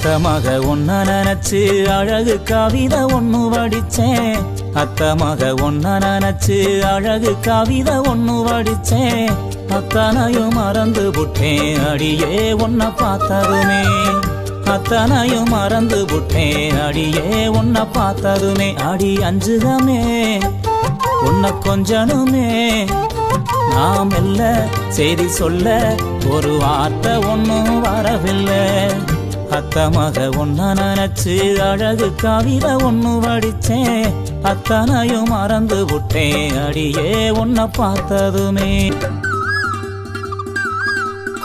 அத்த மக ஒன்ன நினைச்சு அழகு கவிதை ஒண்ணு வடிச்சேன். அத்த மக ஒன்ன நினைச்சு அழகு கவிதை ஒண்ணு வடிச்சேன். அத்தனையும் மறந்து புட்டேன் அடியே உன்னை பார்த்ததுமே. அத்தனையும் மறந்து புட்டேன் அடியே உன்னை பார்த்ததுமே. அடி அஞ்சுதமே உன்னை கொஞ்சனுமே. நாம் இல்ல செய்தி சொல்ல ஒரு வார்த்தை ஒன்னும் வரவில்லை. அத்த மக ஒன்ன நினைச்சு அழகு கவிதை ஒண்ணு வடிச்சேன். அத்தனையும் மறந்து விட்டேன் அடியே உன்னை பார்த்ததுமே.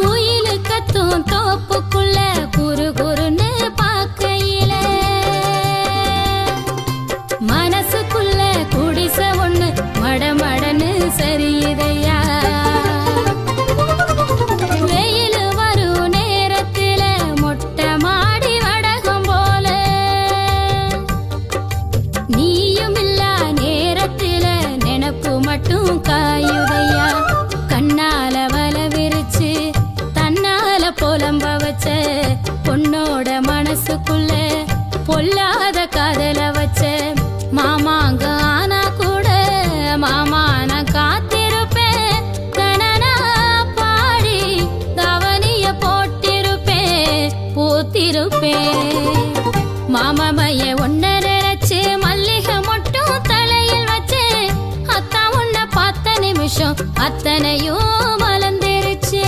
கோயிலு கத்தும் தோப்புக்குள்ள குரு குருன்னு பார்க்கையில மனசுக்குள்ள குடிச ஒண்ணு மடமடன்னு சரியுதையா. வெயில் வரும் நேரத்தில மொட்டை மாடி வடகம் போல நீயும் இல்லா நேரத்தில நினப்பு மட்டும் காயுதையா. கண்ணால வல விரிச்சு தன்னால புலம்ப வச்ச பொண்ணோட மனசுக்குள்ள பொல்லாத காதல வச்ச மாமாங்க ஆனா கூட மாமா நான் காத்திருப்பேன். கணனா பாடி கவனிய போட்டிருப்பேன் பூத்திருப்பேன். மாமாமைய ஒன்ன நினைச்சு மல்லிகை மட்டும் தலையில் வச்சு அத்தா உன்னை பார்த்த நிமிஷம் அத்தனையும் மலர்ந்துருச்சு.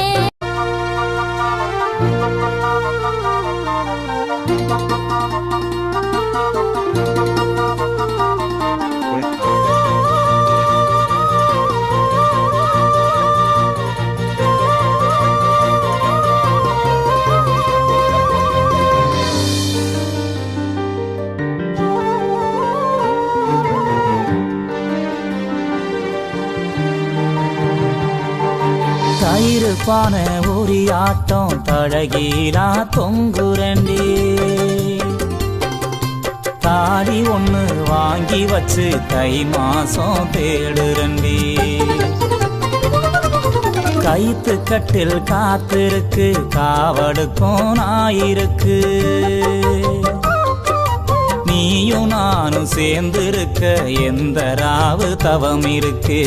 தயிர் பானை ஒரு ஆட்டம் தழகீரா தொங்குரண்டி. தாலி ஒண்ணு வாங்கி வச்சு தை மாசம் தேடுரண்டி. கைத்து கட்டில் காத்திருக்கு காவடுக்கும் நாயிருக்கு. நீயும் நானும் சேர்ந்திருக்க எந்த ராவு தவம் இருக்கு.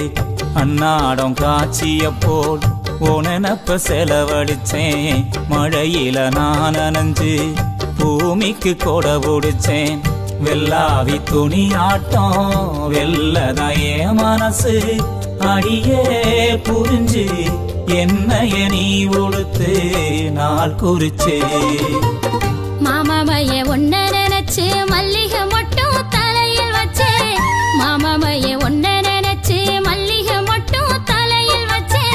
அன்னாடம் காட்சிய போல் உனப்ப செலவழிச்சேன். மழையில நான் நனைஞ்சு பூமிக்கு கொடை பிடிச்சேன். வெள்ளாவி துணி ஆட்டம் வெள்ளதையே மனசு. அடியே புரிஞ்சு என்னைய நீ உடுத்து நாள் குறிச்சு. மாமாமைய ஒன்ன நினைச்சு மல்லிகை மட்டும் தலையில் வச்சே. மாமாமைய ஒன்ன நினைச்சு மல்லிகை மட்டும் தலையில் வச்சே.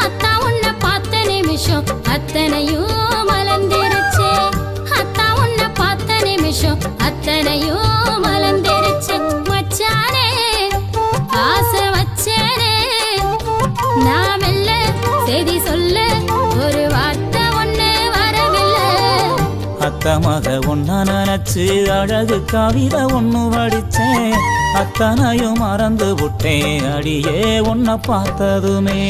அத்தா உன்னை பார்த்த நிமிஷம் அத்தனையும் மலர்ந்துருச்சு. அத்தா உன்னை பார்த்த நிமிஷம் அத்தனையும் மலர்ந்துருச்சு. மச்சானே ஆசை வச்சேனே நாம் இல்ல செய்தி சொல்ல ஒரு வார்த்தை ஒண்ணு வரவில்லை. அத்த மக ஒன்ன நினைச்சு அழகு கவிதை ஒண்ணு வடிச்சேன். அத்தனையும் மறந்து விட்டேன் அடியே உன்னை பார்த்ததுமே.